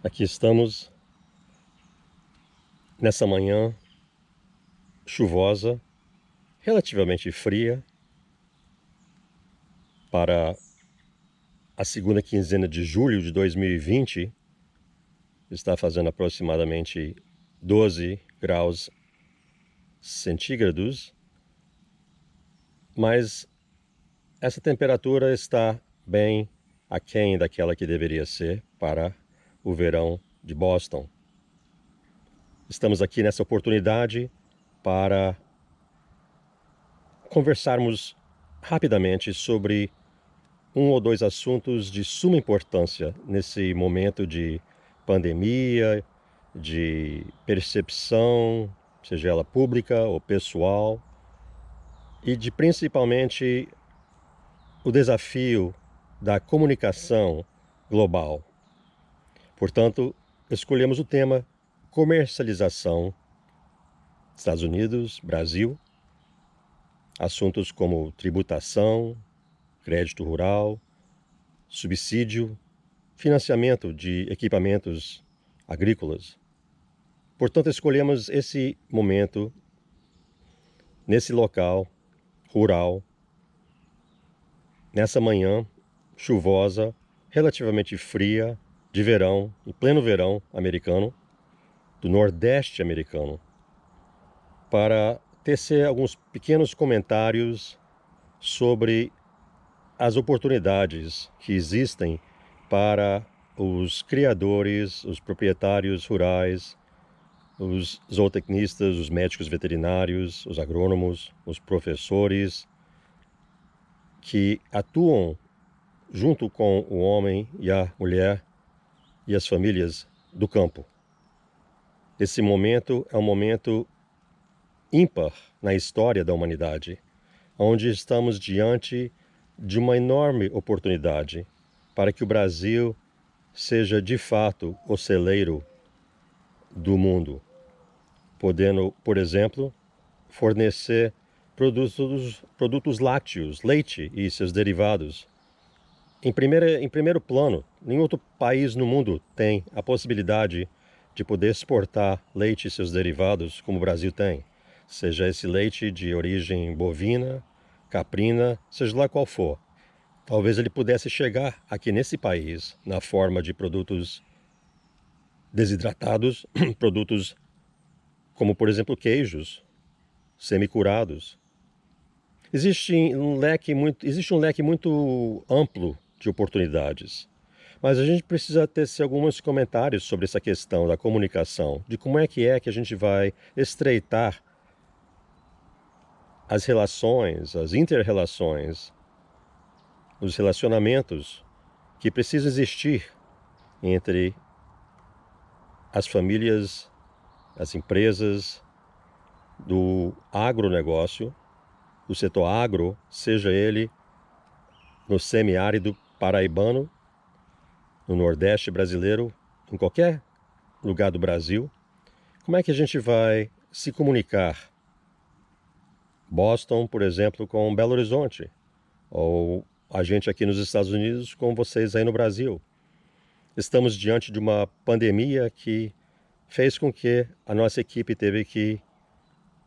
Aqui estamos nessa manhã chuvosa, relativamente fria, para a segunda quinzena de julho de 2020. Está fazendo aproximadamente 12 graus centígrados, mas essa temperatura está bem aquém daquela que deveria ser para o verão de Boston. Estamos aqui nessa oportunidade para conversarmos rapidamente sobre um ou dois assuntos de suma importância nesse momento de pandemia, de percepção, seja ela pública ou pessoal, e de principalmente o desafio da comunicação global. Portanto, escolhemos o tema comercialização, Estados Unidos, Brasil, assuntos como tributação, crédito rural, subsídio, financiamento de equipamentos agrícolas. Portanto, escolhemos esse momento, nesse local rural, nessa manhã chuvosa, relativamente fria, de verão, em pleno verão americano, do Nordeste americano, para tecer alguns pequenos comentários sobre as oportunidades que existem para os criadores, os proprietários rurais, os zootecnistas, os médicos veterinários, os agrônomos, os professores que atuam junto com o homem e a mulher e as famílias do campo. Esse momento é um momento ímpar na história da humanidade, onde estamos diante de uma enorme oportunidade para que o Brasil seja de fato o celeiro do mundo, podendo, por exemplo, fornecer produtos lácteos, leite e seus derivados. Em primeiro plano, nenhum outro país no mundo tem a possibilidade de poder exportar leite e seus derivados como o Brasil tem, seja esse leite de origem bovina, caprina, seja lá qual for. Talvez ele pudesse chegar aqui nesse país na forma de produtos desidratados, produtos como, por exemplo, queijos semicurados. Existe um leque muito amplo de oportunidades, mas a gente precisa ter alguns comentários sobre essa questão da comunicação, de como é que a gente vai estreitar as relações, as inter-relações, os relacionamentos que precisam existir entre as famílias, as empresas do agronegócio, do setor agro, seja ele no semiárido paraibano, no Nordeste brasileiro, em qualquer lugar do Brasil. Como é que a gente vai se comunicar? Boston, por exemplo, com Belo Horizonte, ou a gente aqui nos Estados Unidos com vocês aí no Brasil. Estamos diante de uma pandemia que fez com que a nossa equipe teve que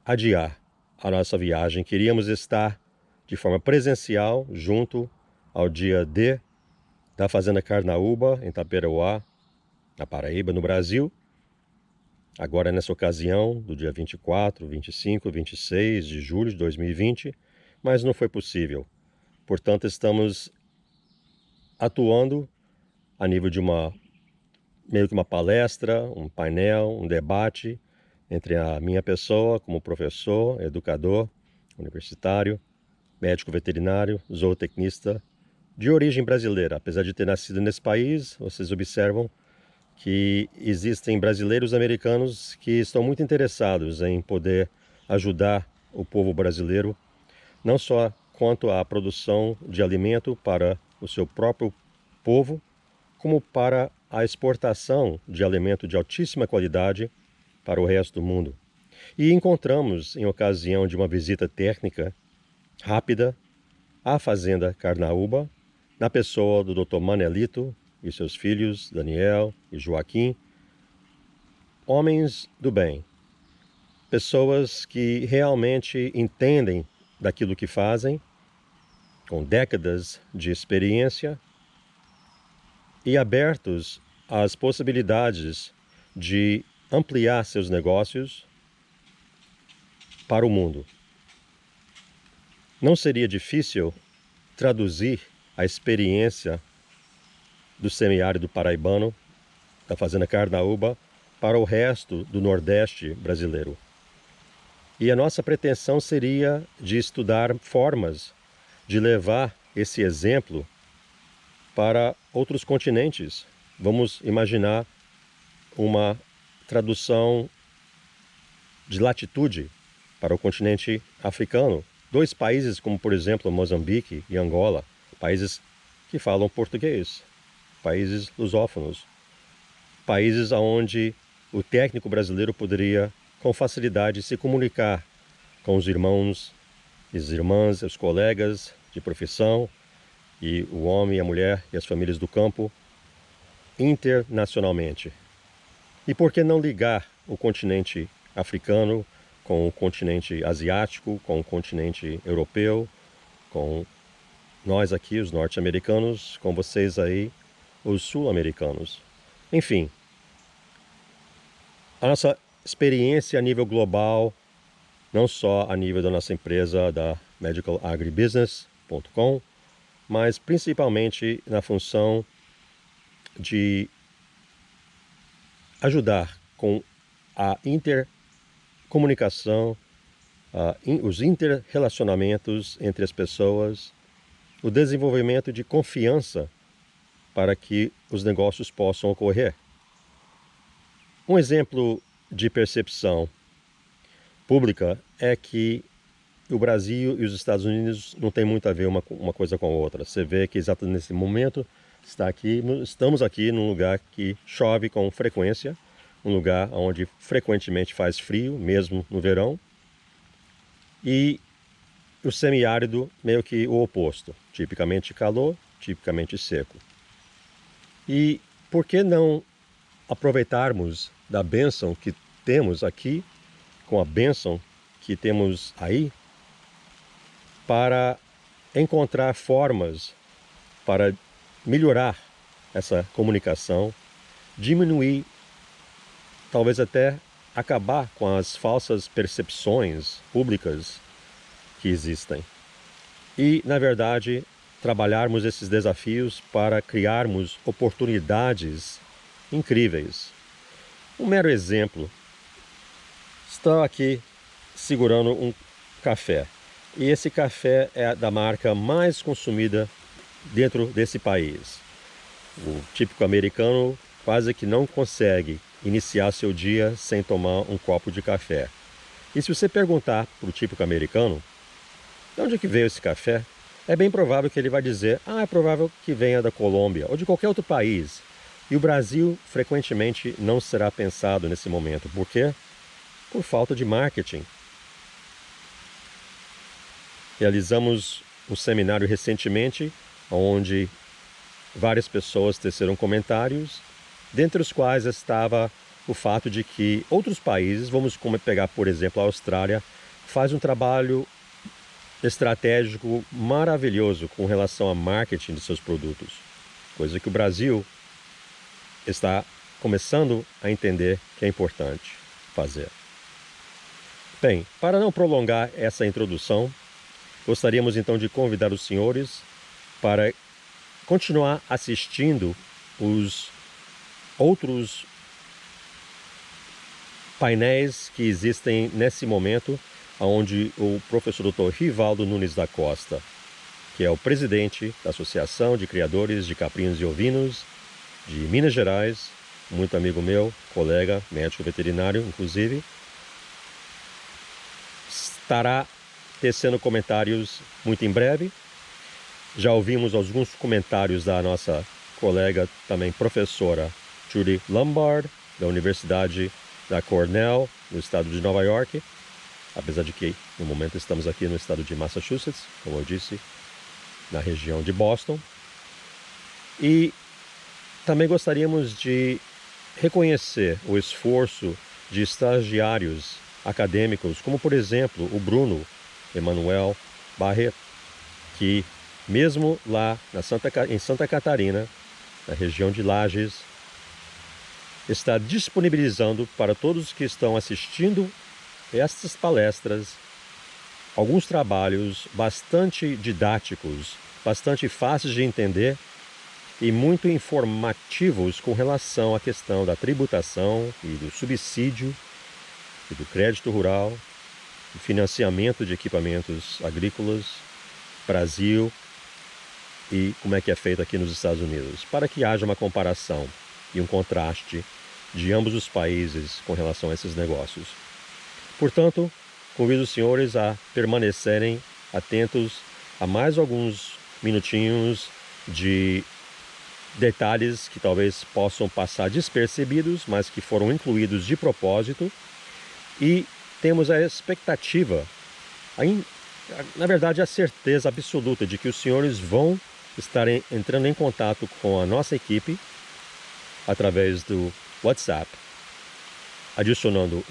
adiar a nossa viagem. Queríamos estar de forma presencial junto ao dia D da Fazenda Carnaúba, em Taperoá, na Paraíba, no Brasil. Agora, nessa ocasião, do dia 24, 25, 26 de julho de 2020, mas não foi possível. Portanto, estamos atuando a nível de meio que uma palestra, um painel, um debate entre a minha pessoa como professor, educador, universitário, médico veterinário, zootecnista, de origem brasileira. Apesar de ter nascido nesse país, vocês observam que existem brasileiros americanos que estão muito interessados em poder ajudar o povo brasileiro, não só quanto à produção de alimento para o seu próprio povo, como para a exportação de alimento de altíssima qualidade para o resto do mundo. E encontramos, em ocasião de uma visita técnica rápida à Fazenda Carnaúba, na pessoa do Dr. Manelito, e seus filhos, Daniel e Joaquim, homens do bem, pessoas que realmente entendem daquilo que fazem, com décadas de experiência e abertos às possibilidades de ampliar seus negócios para o mundo. Não seria difícil traduzir a experiência do semiárido paraibano, da fazenda Carnaúba, para o resto do Nordeste brasileiro. E a nossa pretensão seria de estudar formas de levar esse exemplo para outros continentes. Vamos imaginar uma tradução de latitude para o continente africano. 2 países como, por exemplo, Moçambique e Angola, países que falam português, países lusófonos, países onde o técnico brasileiro poderia, com facilidade, se comunicar com os irmãos e as irmãs, os colegas de profissão, e o homem, a mulher e as famílias do campo, internacionalmente. E por que não ligar o continente africano com o continente asiático, com o continente europeu, com nós aqui, os norte-americanos, com vocês aí, os sul-americanos. Enfim, a nossa experiência a nível global, não só a nível da nossa empresa, da medicalagribusiness.com, mas principalmente na função de ajudar com a intercomunicação, os interrelacionamentos entre as pessoas, o desenvolvimento de confiança para que os negócios possam ocorrer. Um exemplo de percepção pública é que o Brasil e os Estados Unidos não tem muito a ver uma coisa com a outra. Você vê que exatamente nesse momento estamos aqui num lugar que chove com frequência, um lugar onde frequentemente faz frio, mesmo no verão, e o semiárido meio que o oposto, tipicamente calor, tipicamente seco. E por que não aproveitarmos da bênção que temos aqui, com a bênção que temos aí, para encontrar formas para melhorar essa comunicação, diminuir, talvez até acabar com as falsas percepções públicas que existem. E, na verdade, trabalharmos esses desafios para criarmos oportunidades incríveis. Um mero exemplo. Estou aqui segurando um café. E esse café é da marca mais consumida dentro desse país. O típico americano quase que não consegue iniciar seu dia sem tomar um copo de café. E se você perguntar para o típico americano, de onde que veio esse café? É bem provável que ele vai dizer, é provável que venha da Colômbia ou de qualquer outro país. E o Brasil frequentemente não será pensado nesse momento. Por quê? Por falta de marketing. Realizamos um seminário recentemente, onde várias pessoas teceram comentários, dentre os quais estava o fato de que outros países, vamos pegar por exemplo a Austrália, faz um trabalho estratégico maravilhoso com relação a marketing de seus produtos, coisa que o Brasil está começando a entender que é importante fazer. Bem, para não prolongar essa introdução, gostaríamos então de convidar os senhores para continuar assistindo os outros painéis que existem nesse momento, onde o professor Dr. Rivaldo Nunes da Costa, que é o presidente da Associação de Criadores de Caprinos e Ovinos de Minas Gerais, muito amigo meu, colega, médico veterinário, inclusive, estará tecendo comentários muito em breve. Já ouvimos alguns comentários da nossa colega, também professora, Judy Lombard, da Universidade da Cornell, no estado de Nova York, apesar de que no momento estamos aqui no estado de Massachusetts, como eu disse, na região de Boston. E Também gostaríamos de reconhecer o esforço de estagiários acadêmicos, como por exemplo o Bruno Emanuel Barret, que mesmo lá em Santa Catarina, na região de Lages, está disponibilizando para todos que estão assistindo estas palestras alguns trabalhos bastante didáticos, bastante fáceis de entender e muito informativos com relação à questão da tributação e do subsídio e do crédito rural, do financiamento de equipamentos agrícolas, Brasil e como é que é feito aqui nos Estados Unidos, para que haja uma comparação e um contraste de ambos os países com relação a esses negócios. Portanto, convido os senhores a permanecerem atentos a mais alguns minutinhos de detalhes que talvez possam passar despercebidos, mas que foram incluídos de propósito, e temos a expectativa, na verdade a certeza absoluta de que os senhores vão estar entrando em contato com a nossa equipe através do WhatsApp, adicionando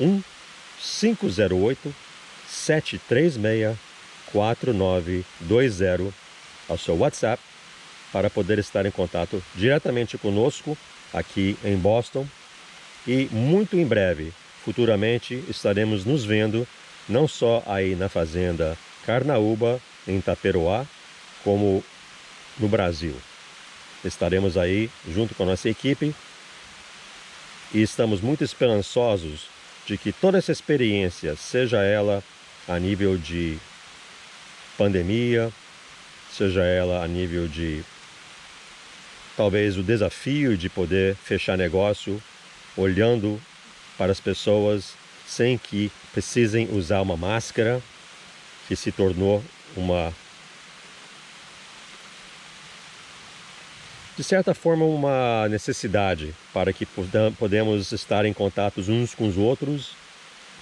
508-736-4920 ao seu WhatsApp, para poder estar em contato diretamente conosco aqui em Boston. E muito em breve, futuramente, estaremos nos vendo não só aí na fazenda Carnaúba, em Taperoá, como no Brasil. Estaremos aí junto com a nossa equipe e estamos muito esperançosos de que toda essa experiência, seja ela a nível de pandemia, seja ela a nível de talvez o desafio de poder fechar negócio olhando para as pessoas sem que precisem usar uma máscara, que se tornou de certa forma uma necessidade para que podemos estar em contato uns com os outros.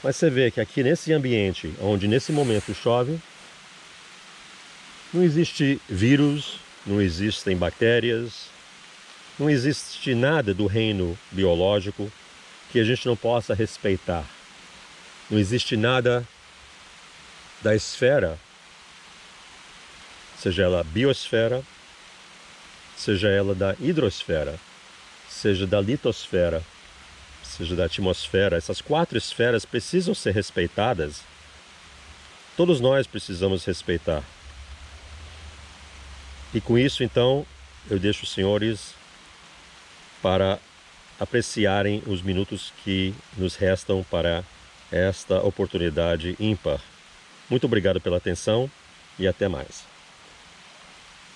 Mas você vê que aqui nesse ambiente, onde nesse momento chove, não existe vírus, não existem bactérias, não existe nada do reino biológico que a gente não possa respeitar. Não existe nada da esfera, seja ela biosfera, seja ela da hidrosfera, seja da litosfera, seja da atmosfera. Essas 4 esferas precisam ser respeitadas. Todos nós precisamos respeitar. E com isso, então, eu deixo os senhores para apreciarem os minutos que nos restam para esta oportunidade ímpar. Muito obrigado pela atenção e até mais.